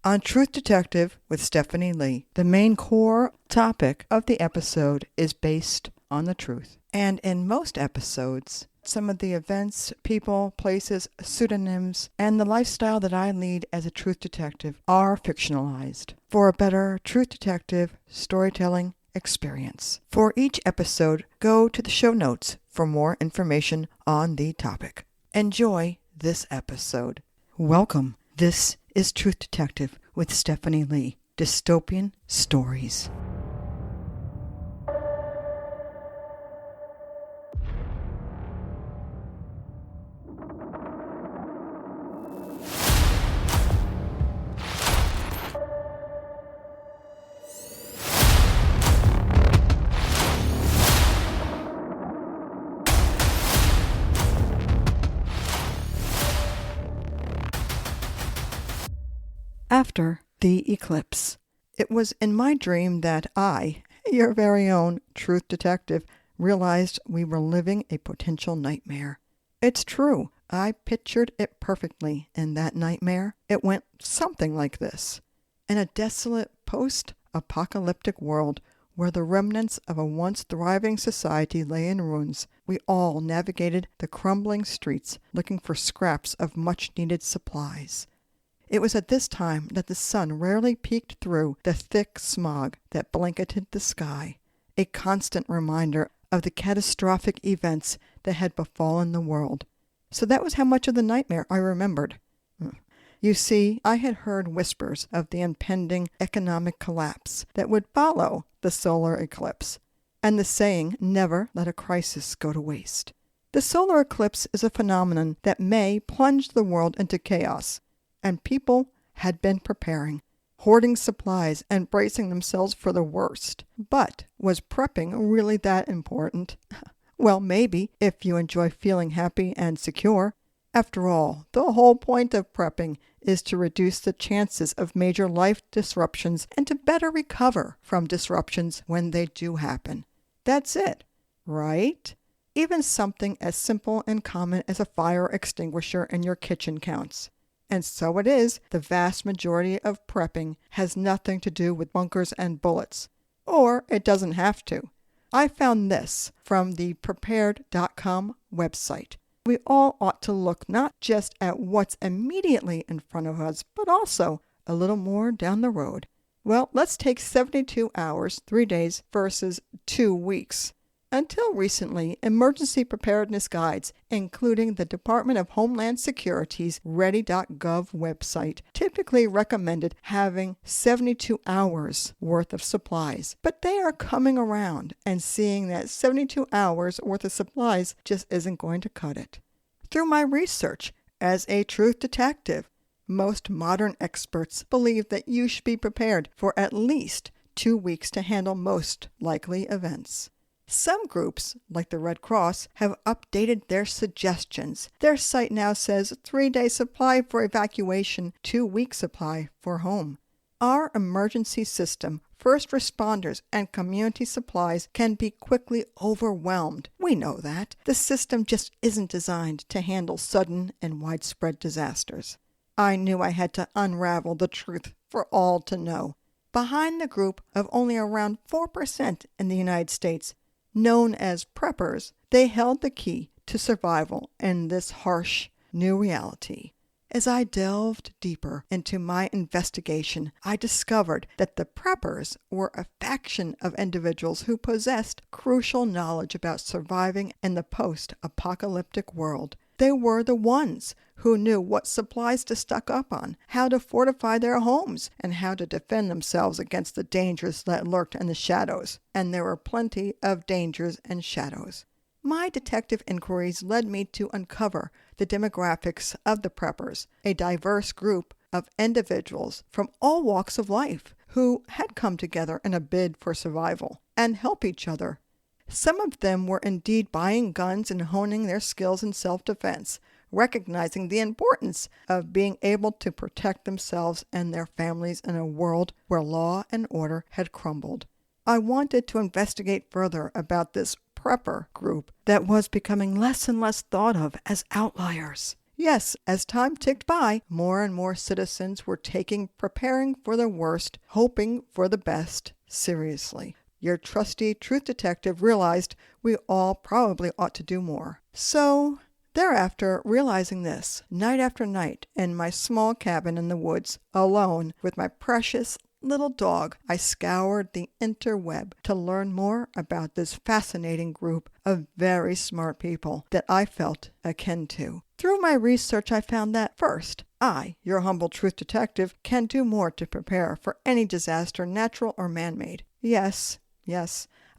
On Truth Detective with Stephanie Lee, the main core topic of the episode is based on the truth. And in most episodes, some of the events, people, places, pseudonyms, and the lifestyle that I lead as a truth detective are fictionalized for a better truth detective storytelling experience. For each episode, go to the show notes for more information on the topic. Enjoy this episode. Welcome. This is Truth Detective with Stephanie Lee, Dystopian Stories. After the eclipse. It was in my dream that I, your very own truth detective, realized we were living a potential nightmare. It's true, I pictured it perfectly in that nightmare. It went something like this. In a desolate post-apocalyptic world where the remnants of a once thriving society lay in ruins, we all navigated the crumbling streets looking for scraps of much-needed supplies. It was at this time that the sun rarely peeked through the thick smog that blanketed the sky, a constant reminder of the catastrophic events that had befallen the world. So that was how much of the nightmare I remembered. You see, I had heard whispers of the impending economic collapse that would follow the solar eclipse, and the saying, never let a crisis go to waste. The solar eclipse is a phenomenon that may plunge the world into chaos, and people had been preparing, hoarding supplies and bracing themselves for the worst. But was prepping really that important? Well, maybe, if you enjoy feeling happy and secure. After all, the whole point of prepping is to reduce the chances of major life disruptions and to better recover from disruptions when they do happen. That's it, right? Even something as simple and common as a fire extinguisher in your kitchen counts. And so it is, the vast majority of prepping has nothing to do with bunkers and bullets. Or it doesn't have to. I found this from the prepared.com website. We all ought to look not just at what's immediately in front of us, but also a little more down the road. Well, let's take 72 hours, 3 days versus 2 weeks. Until recently, emergency preparedness guides, including the Department of Homeland Security's Ready.gov website, typically recommended having 72 hours worth of supplies. But they are coming around and seeing that 72 hours worth of supplies just isn't going to cut it. Through my research as a truth detective, most modern experts believe that you should be prepared for at least 2 weeks to handle most likely events. Some groups, like the Red Cross, have updated their suggestions. Their site now says 3-day supply for evacuation, 2-week supply for home. Our emergency system, first responders, and community supplies can be quickly overwhelmed. We know that. The system just isn't designed to handle sudden and widespread disasters. I knew I had to unravel the truth for all to know. Behind the group of only around 4% in the United States, known as preppers, they held the key to survival in this harsh new reality. As I delved deeper into my investigation, I discovered that the preppers were a faction of individuals who possessed crucial knowledge about surviving in the post-apocalyptic world. They were the ones who knew what supplies to stock up on, how to fortify their homes, and how to defend themselves against the dangers that lurked in the shadows. And there were plenty of dangers and shadows. My detective inquiries led me to uncover the demographics of the preppers, a diverse group of individuals from all walks of life who had come together in a bid for survival and help each other. Some of them were indeed buying guns and honing their skills in self-defense, recognizing the importance of being able to protect themselves and their families in a world where law and order had crumbled. I wanted to investigate further about this prepper group that was becoming less and less thought of as outliers. Yes, as time ticked by, more and more citizens were taking preparing for the worst, hoping for the best seriously. Your trusty truth detective realized we all probably ought to do more. So, thereafter, realizing this, night after night, in my small cabin in the woods, alone with my precious little dog, I scoured the interweb to learn more about this fascinating group of very smart people that I felt akin to. Through my research, I found that, first, I, your humble truth detective, can do more to prepare for any disaster, natural or man-made. Yes,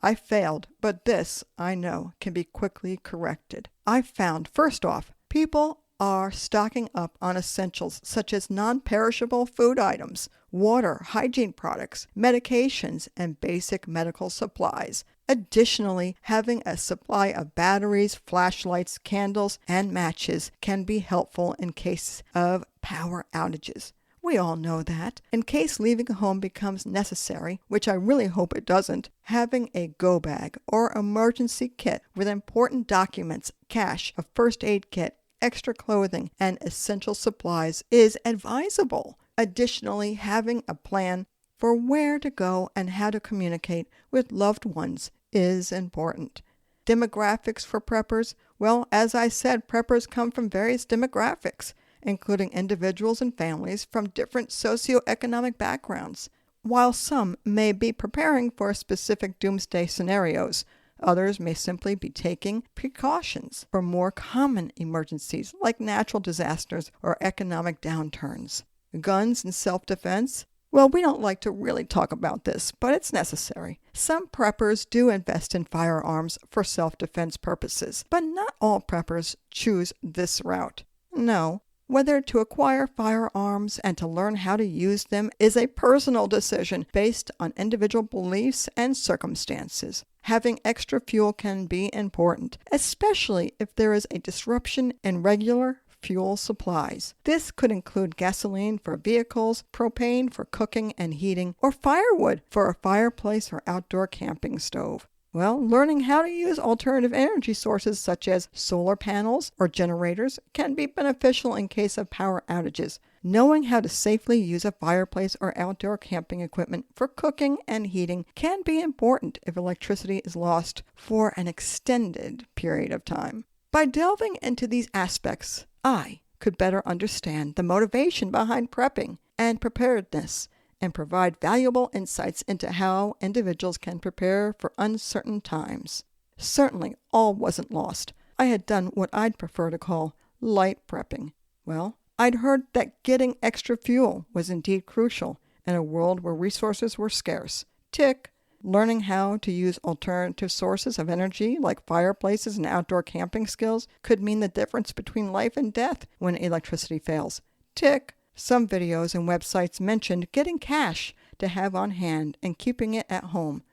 I failed, but this, I know, can be quickly corrected. I found, first off, people are stocking up on essentials such as non-perishable food items, water, hygiene products, medications, and basic medical supplies. Additionally, having a supply of batteries, flashlights, candles, and matches can be helpful in case of power outages. We all know that. In case leaving home becomes necessary, which I really hope it doesn't, having a go bag or emergency kit with important documents, cash, a first aid kit, extra clothing, and essential supplies is advisable. Additionally, having a plan for where to go and how to communicate with loved ones is important. Demographics for preppers? Well, as I said, preppers come from various demographics, including individuals and families from different socioeconomic backgrounds. While some may be preparing for specific doomsday scenarios, others may simply be taking precautions for more common emergencies like natural disasters or economic downturns. Guns and self-defense? Well, we don't like to really talk about this, but it's necessary. Some preppers do invest in firearms for self-defense purposes, but not all preppers choose this route. No. Whether to acquire firearms and to learn how to use them is a personal decision based on individual beliefs and circumstances. Having extra fuel can be important, especially if there is a disruption in regular fuel supplies. This could include gasoline for vehicles, propane for cooking and heating, or firewood for a fireplace or outdoor camping stove. Well, learning how to use alternative energy sources such as solar panels or generators can be beneficial in case of power outages. Knowing how to safely use a fireplace or outdoor camping equipment for cooking and heating can be important if electricity is lost for an extended period of time. By delving into these aspects, I could better understand the motivation behind prepping and preparedness, and provide valuable insights into how individuals can prepare for uncertain times. Certainly, all wasn't lost. I had done what I'd prefer to call light prepping. Well, I'd heard that getting extra fuel was indeed crucial in a world where resources were scarce. Tick. Learning how to use alternative sources of energy like fireplaces and outdoor camping skills could mean the difference between life and death when electricity fails. Tick. Some videos and websites mentioned getting cash to have on hand and keeping it at home.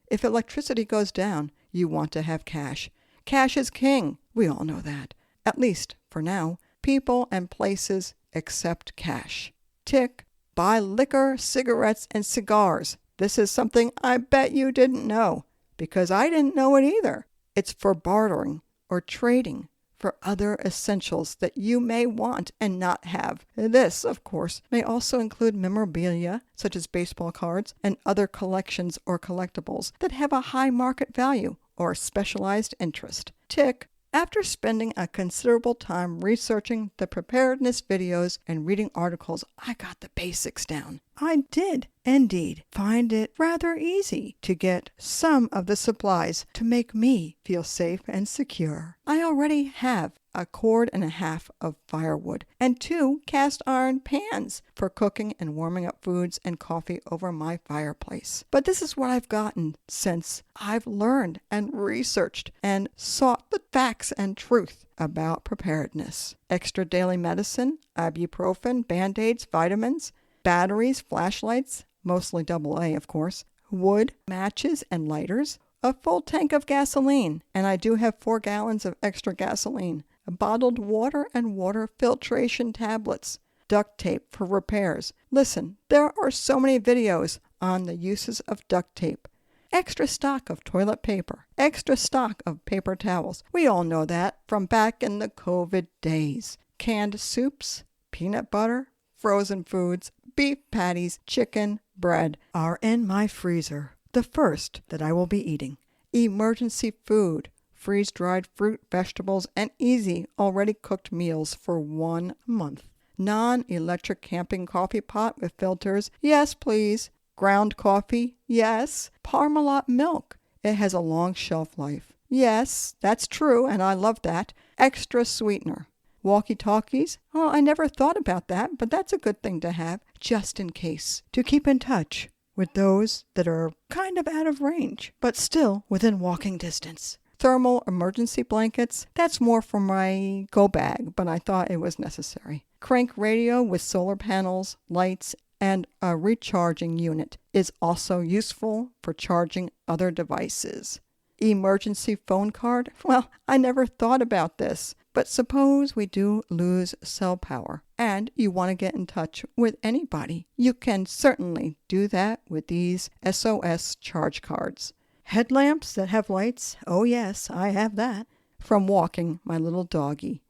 If electricity goes down, you want to have cash. Cash is king. We all know that. At least, for now, people and places accept cash. Tick. Buy liquor, cigarettes, and cigars. This is something I bet you didn't know, because I didn't know it either. It's for bartering or trading for other essentials that you may want and not have. This, of course, may also include memorabilia, such as baseball cards, and other collections or collectibles that have a high market value or specialized interest. Tick. After spending a considerable time researching the preparedness videos and reading articles, I got the basics down. I did, indeed, find it rather easy to get some of the supplies to make me feel safe and secure. I already have a cord and a half of firewood and 2 cast iron pans for cooking and warming up foods and coffee over my fireplace. But this is what I've gotten since I've learned and researched and sought the facts and truth about preparedness. Extra daily medicine, ibuprofen, band-aids, vitamins, batteries, flashlights, mostly AA of course, wood, matches, and lighters, a full tank of gasoline, and I do have 4 gallons of extra gasoline, bottled water and water filtration tablets, duct tape for repairs. Listen, there are so many videos on the uses of duct tape. Extra stock of toilet paper, extra stock of paper towels. We all know that from back in the COVID days. canned soups, peanut butter, frozen foods, beef patties, chicken, bread are in my freezer. The first that I will be eating. Emergency food, freeze-dried fruit, vegetables, and easy, already cooked meals for 1 month. Non-electric camping coffee pot with filters, yes please. Ground coffee, yes. Parmalat milk, it has a long shelf life. Yes, that's true, and I love that. Extra sweetener. Walkie-talkies? Well, I never thought about that, but that's a good thing to have, just in case. To keep in touch with those that are kind of out of range, but still within walking distance. Thermal emergency blankets, that's more for my go bag, but I thought it was necessary. Crank radio with solar panels, lights, and a recharging unit is also useful for charging other devices. Emergency phone card? Well, I never thought about this. But suppose we do lose cell power and you want to get in touch with anybody. You can certainly do that with these SOS charge cards. Headlamps that have lights? Oh yes, I have that. From walking my little doggy.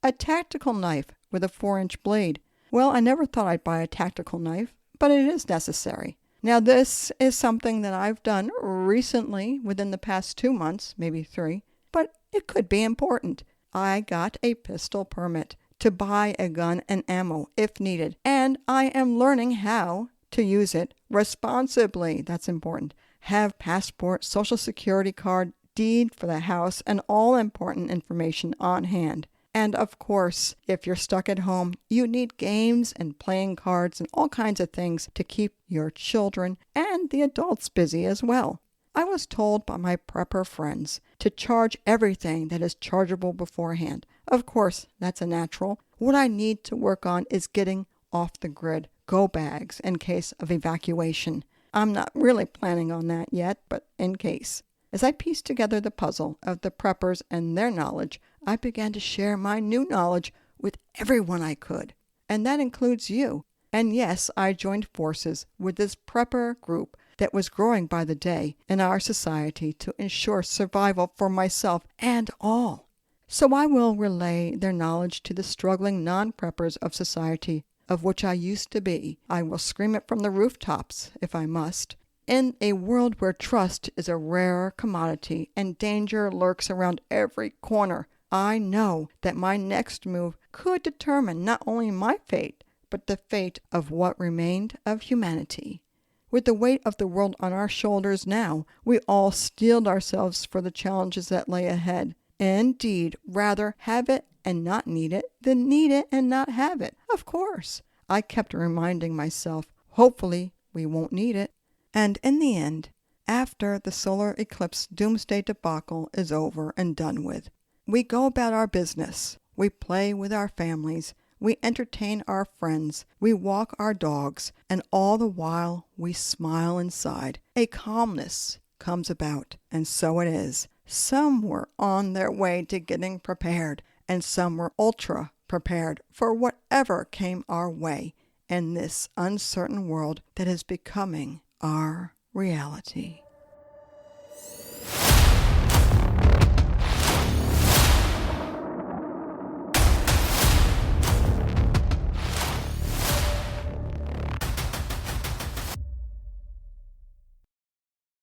A tactical knife with a 4-inch blade. Well, I never thought I'd buy a tactical knife, but it is necessary. Now this is something that I've done recently within the past 2 months, maybe 3, but it could be important. I got a pistol permit to buy a gun and ammo if needed, and I am learning how to use it responsibly. That's important. Have passport, social security card, deed for the house, and all important information on hand. And of course, if you're stuck at home, you need games and playing cards and all kinds of things to keep your children and the adults busy as well. I was told by my prepper friends to charge everything that is chargeable beforehand. Of course, that's a natural. What I need to work on is getting off the grid go bags in case of evacuation. I'm not really planning on that yet, but in case. As I pieced together the puzzle of the preppers and their knowledge, I began to share my new knowledge with everyone I could. And that includes you. And yes, I joined forces with this prepper group that was growing by the day in our society to ensure survival for myself and all. So I will relay their knowledge to the struggling non-preppers of society, of which I used to be. I will scream it from the rooftops, if I must. In a world where trust is a rare commodity and danger lurks around every corner, I know that my next move could determine not only my fate, but the fate of what remained of humanity. With the weight of the world on our shoulders now, we all steeled ourselves for the challenges that lay ahead. Indeed, rather have it and not need it than need it and not have it. Of course, I kept reminding myself, hopefully we won't need it. And in the end, after the solar eclipse doomsday debacle is over and done with, we go about our business. We play with our families. We entertain our friends, we walk our dogs, and all the while we smile inside. A calmness comes about, and so it is. Some were on their way to getting prepared, and some were ultra prepared for whatever came our way in this uncertain world that is becoming our reality.